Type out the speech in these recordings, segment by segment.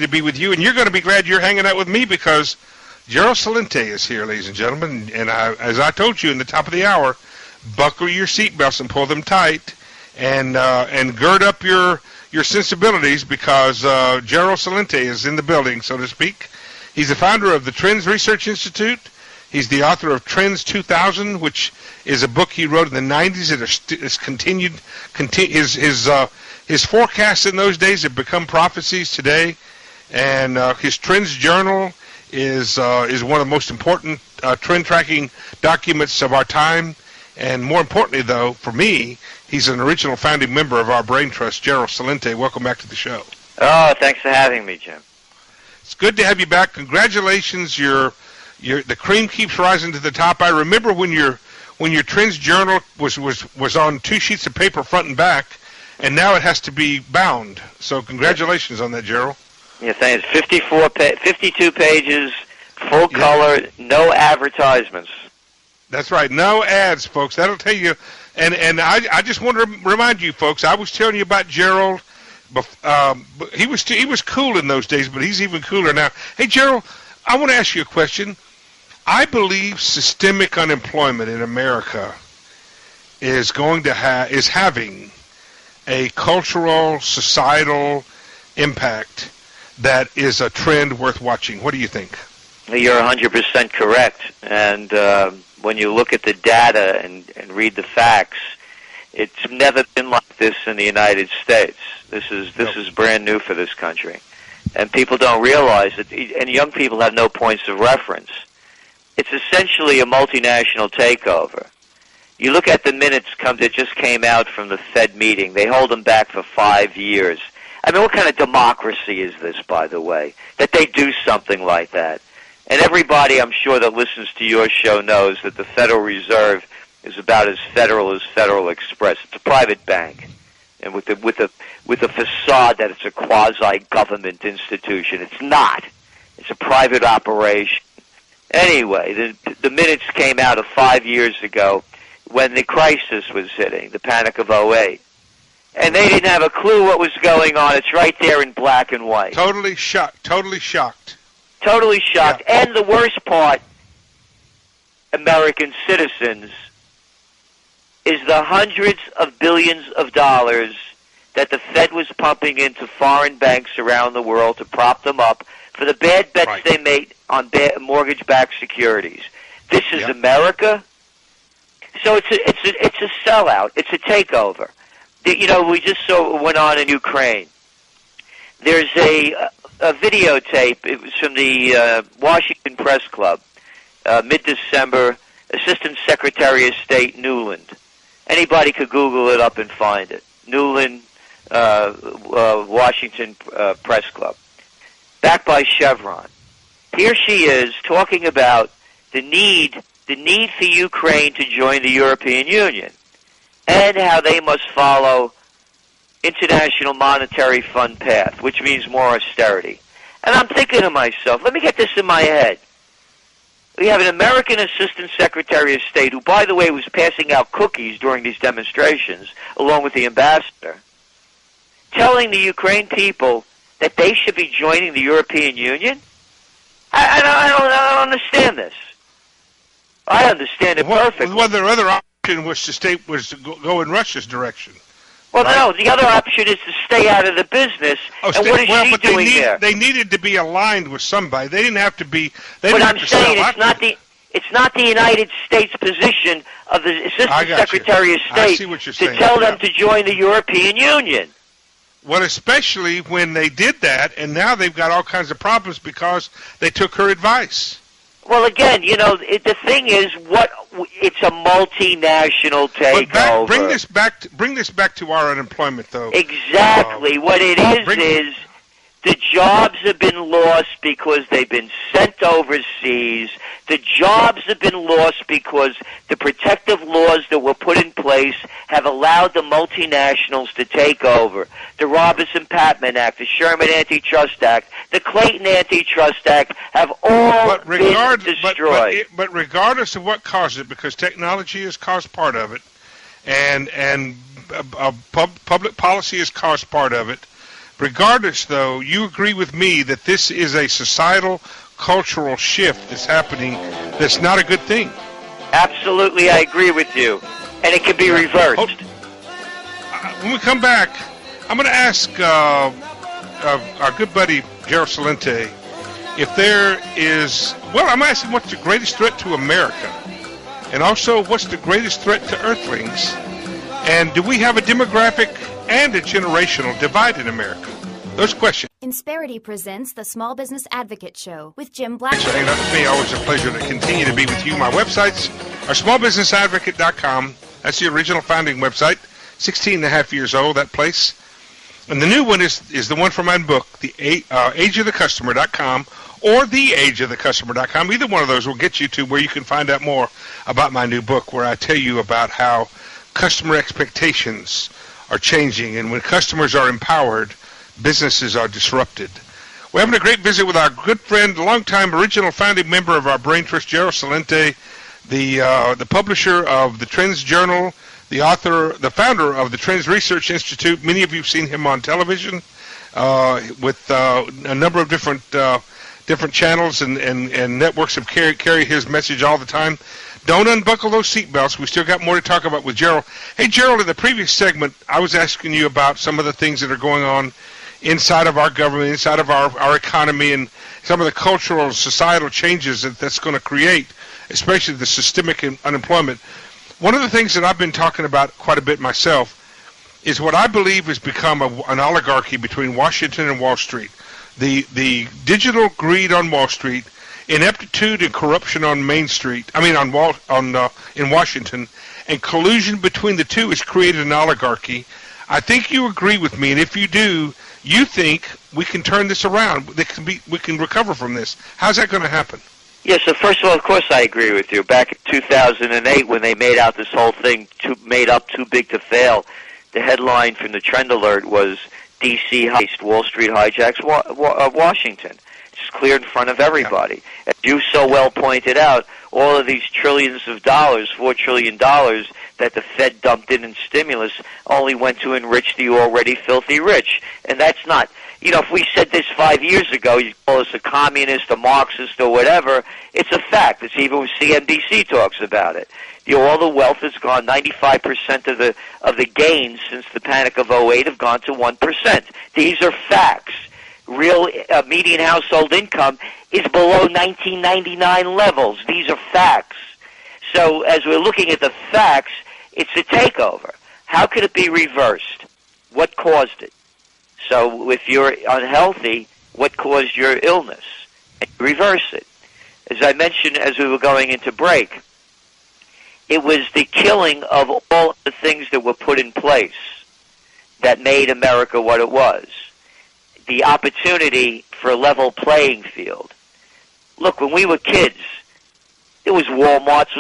to be with you, and you're going to be glad you're hanging out with me because Gerald Celente is here, ladies and gentlemen. And as I told you in the top of the hour, buckle your seatbelts and pull them tight, and gird up your sensibilities because Gerald Celente is in the building, so to speak. He's the founder of the Trends Research Institute. He's the author of Trends 2000, which is a book he wrote in the 90s that has continued. His forecasts in those days have become prophecies today, and his Trends Journal is one of the most important trend tracking documents of our time. And more importantly, though, for me, he's an original founding member of our brain trust. Gerald Celente, welcome back to the show. Oh, thanks for having me, Jim. It's good to have you back. Congratulations. The cream keeps rising to the top. I remember when your Trends Journal was on 2 sheets of paper, front and back, and now it has to be bound. So congratulations on that, Gerald. Yeah, thanks. 52 pages, full color, no advertisements. That's right. No ads, folks. That'll tell you. And I just want to remind you, folks, I was telling you about Gerald. He was cool in those days, but he's even cooler now. Hey, Gerald, I want to ask you a question. I believe systemic unemployment in America is having a cultural, societal impact that is a trend worth watching. What do you think? You're 100% correct. And when you look at the data and read the facts, it's never been like this in the United States. This is brand new for this country. And people don't realize it, and young people have no points of reference. It's essentially a multinational takeover. You look at the minutes that just came out from the Fed meeting. They hold them back for 5 years. I mean, what kind of democracy is this, by the way, that they do something like that? And everybody, I'm sure, that listens to your show knows that the Federal Reserve is about as federal as Federal Express. It's a private bank, and with a facade that it's a quasi-government institution. It's not. It's a private operation. Anyway, the minutes came out of 5 years ago when the crisis was hitting, the panic of '08. And they didn't have a clue what was going on. It's right there in black and white. Totally shocked. Totally shocked. Totally shocked. Yeah. And the worst part, American citizens, is the hundreds of billions of dollars that the Fed was pumping into foreign banks around the world to prop them up for the bad bets they made on mortgage-backed securities. This is America. So it's a sellout. It's a takeover. You know, we just saw what went on in Ukraine. There's a videotape. It was from the Washington Press Club, mid-December, Assistant Secretary of State Newland. Anybody could Google it up and find it. Newland, Washington Press Club. Backed by Chevron. Here she is talking about the need for Ukraine to join the European Union and how they must follow International Monetary Fund path, which means more austerity. And I'm thinking to myself, let me get this in my head. We have an American Assistant Secretary of State who, by the way, was passing out cookies during these demonstrations, along with the ambassador, telling the Ukraine people that they should be joining the European Union? I don't understand this. I understand it perfectly. Well, their other option was to go in Russia's direction. Well, right? No, the other option is to stay out of the business. What is she doing there? They needed to be aligned with somebody. They didn't have to be. But I'm saying it's not the United States position of the Assistant Secretary of State to tell them to join the European Union. Well, especially when they did that, and now they've got all kinds of problems because they took her advice. Well, again, you know, the thing is, it's a multinational takeover. But bring this back to our unemployment, though. Exactly. What it is the jobs have been lost because they've been sent overseas. The jobs have been lost because the protective laws that were put in place have allowed the multinationals to take over. The Robertson-Patman Act, the Sherman Antitrust Act, the Clayton Antitrust Act have all been destroyed. But regardless of what caused it, because technology has caused part of it, and public policy has caused part of it, Regardless, though, you agree with me that this is a societal, cultural shift that's happening that's not a good thing. Absolutely, I agree with you. And it can be reversed. When we come back, I'm going to ask our good buddy Gerald Celente if there is, well, I'm asking what's the greatest threat to America? And also, what's the greatest threat to Earthlings? And do we have a demographic and a generational divide in America? Those questions. Insperity presents the Small Business Advocate Show with Jim Black. Thanks for hanging out with me. Always a pleasure to continue to be with you. My websites are smallbusinessadvocate.com. That's the original founding website. 16 and a half years old, that place. And the new one is the one from my book, the ageofthecustomer.com or theageofthecustomer.com. Either one of those will get you to where you can find out more about my new book, where I tell you about how customer expectations are changing, and when customers are empowered, businesses are disrupted. We're having a great visit with our good friend, longtime original founding member of our Brain Trust, Gerald Celente, the publisher of the Trends Journal, the author, the founder of the Trends Research Institute. Many of you have seen him on television with a number of different channels and networks that carry his message all the time. Don't unbuckle those seatbelts. We still got more to talk about with Gerald. Hey, Gerald, in the previous segment, I was asking you about some of the things that are going on inside of our government, inside of our economy, and some of the cultural and societal changes that's going to create, especially the systemic unemployment. One of the things that I've been talking about quite a bit myself is what I believe has become an oligarchy between Washington and Wall Street. The digital greed on Wall Street, ineptitude and corruption on Main Street, in Washington, and collusion between the two has created an oligarchy. I think you agree with me, and if you do, you think we can turn this around. We can recover from this. How's that going to happen? Yeah, so first of all, of course I agree with you. Back in 2008, when they made out this whole thing, made up too big to fail, the headline from the Trend Alert was D.C. heist, Wall Street hijacks Washington. It's clear in front of everybody. As you so well pointed out, all of these trillions of dollars, $4 trillion, that the Fed dumped in stimulus only went to enrich the already filthy rich. And that's not, if we said this 5 years ago, you'd call us a communist, a Marxist, or whatever, it's a fact. It's even when CNBC talks about it. All the wealth has gone, 95% of the gains since the Panic of '08 have gone to 1%. These are facts. Real median household income is below 1999 levels. These are facts. So as we're looking at the facts, it's a takeover. How could it be reversed? What caused it? So if you're unhealthy, what caused your illness? And reverse it. As I mentioned as we were going into break, it was the killing of all the things that were put in place that made America what it was. The opportunity for a level playing field. Look, when we were kids, it was Walmart's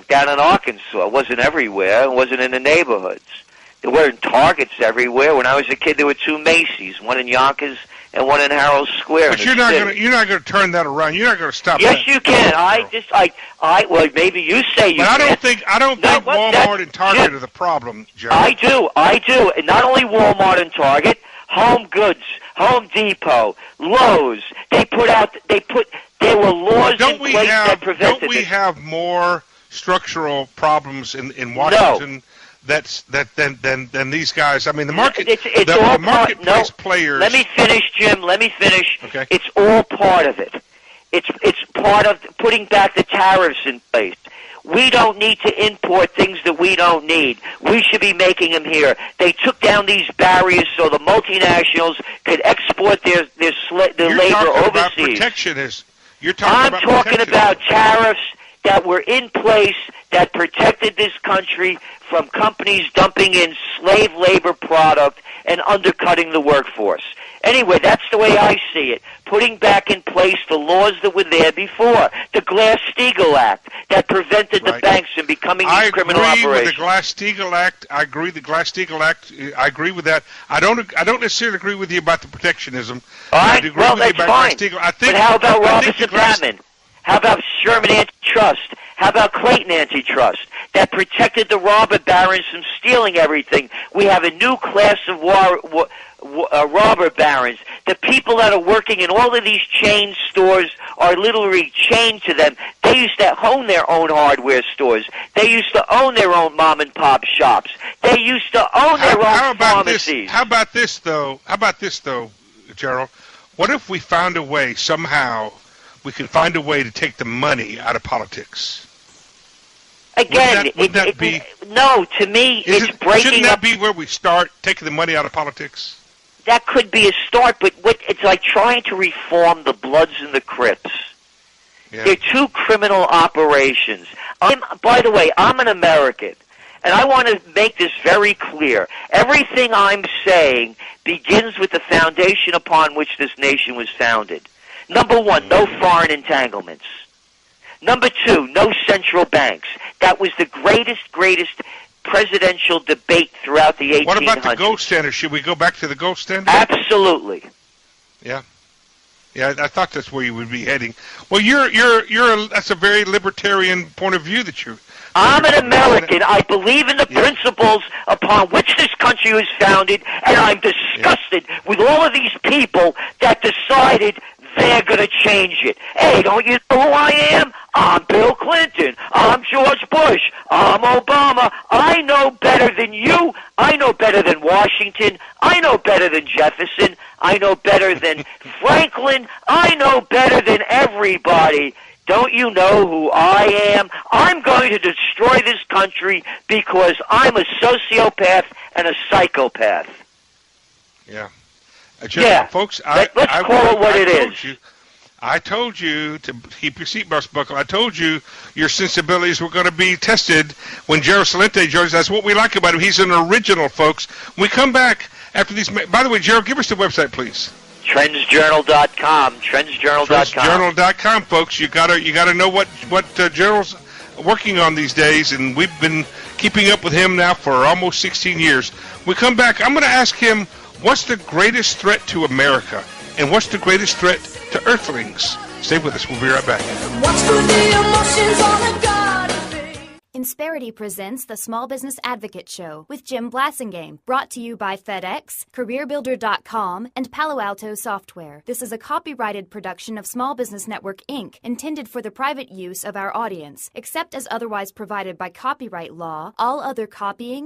down in Arkansas. It wasn't everywhere. It wasn't in the neighborhoods. There weren't Targets everywhere. When I was a kid, there were two Macy's, one in Yonkers and one in Harold Square. But you're not going to turn that around. You're not going to stop yes, that. Yes, you can. Well, maybe you say you can. But I don't think Walmart and Target are the problem, Joe. I do. And not only Walmart and Target, Home Goods, Home Depot, Lowe's. There were laws in place that prevented Don't we have more structural problems in Washington than these guys? I mean, the market, the marketplace players. Let me finish, Jim. Okay. It's all part of it. It's part of putting back the tariffs in place. We don't need to import things that we don't need. We should be making them here. They took down these barriers so the multinationals could export their labor overseas. I'm talking about tariffs that were in place that protected this country from companies dumping in slave labor product and undercutting the workforce. Anyway, that's the way I see it. Putting back in place the laws that were there before. The Glass-Steagall Act that prevented the banks from becoming these criminal operations. I agree with the Glass-Steagall Act. I agree with that. I don't necessarily agree with you about the protectionism. All right, that's fine. But how about Robinson Patman? How about Sherman Antitrust? How about Clayton Antitrust? That protected the robber barons from stealing everything. We have a new class of robber barons, the people that are working in all of these chain stores are literally chained to them. They used to own their own hardware stores. They used to own their own mom and pop shops. They used to own their own pharmacies. How about this though, Gerald? What if we found a way, somehow, we can find a way to take the money out of politics? Again, no, to me, it's breaking Shouldn't that up. be where we start, taking the money out of politics? That could be a start, but it's like trying to reform the Bloods and the Crips. Yeah. They're two criminal operations. By the way, I'm an American, and I want to make this very clear. Everything I'm saying begins with the foundation upon which this nation was founded. Number one, no foreign entanglements. Number two, no central banks. That was the greatest presidential debate throughout the 1800s. What about the gold standard? Should we go back to the gold standard? Absolutely. Yeah. Yeah, I thought that's where you would be heading. Well, that's a very libertarian point of view that you're. I'm an American. I believe in the principles upon which this country was founded, and I'm disgusted with all of these people that decided they're going to change it. Hey, don't you know who I am? I'm Bill Clinton. I'm George Bush. I'm Obama. I know better than you. I know better than Washington. I know better than Jefferson. I know better than Franklin. I know better than everybody. Don't you know who I am? I'm going to destroy this country because I'm a sociopath and a psychopath. Yeah. Yeah, folks, let's call it what it is. I told you to keep your seatbelts buckled. I told you your sensibilities were going to be tested when Gerald Celente joins. That's what we like about him. He's an original, folks. When we come back after these. By the way, Gerald, give us the website, please. Trendsjournal.com. Trendsjournal.com. Trendsjournal.com, folks. You gotta know what Gerald's working on these days, and we've been keeping up with him now for almost 16 years. When we come back, I'm going to ask him, what's the greatest threat to America? And what's the greatest threat to Earthlings? Stay with us. We'll be right back. Insperity presents the Small Business Advocate Show with Jim Blassingame, brought to you by FedEx, CareerBuilder.com, and Palo Alto Software. This is a copyrighted production of Small Business Network, Inc., intended for the private use of our audience. Except as otherwise provided by copyright law, all other copying,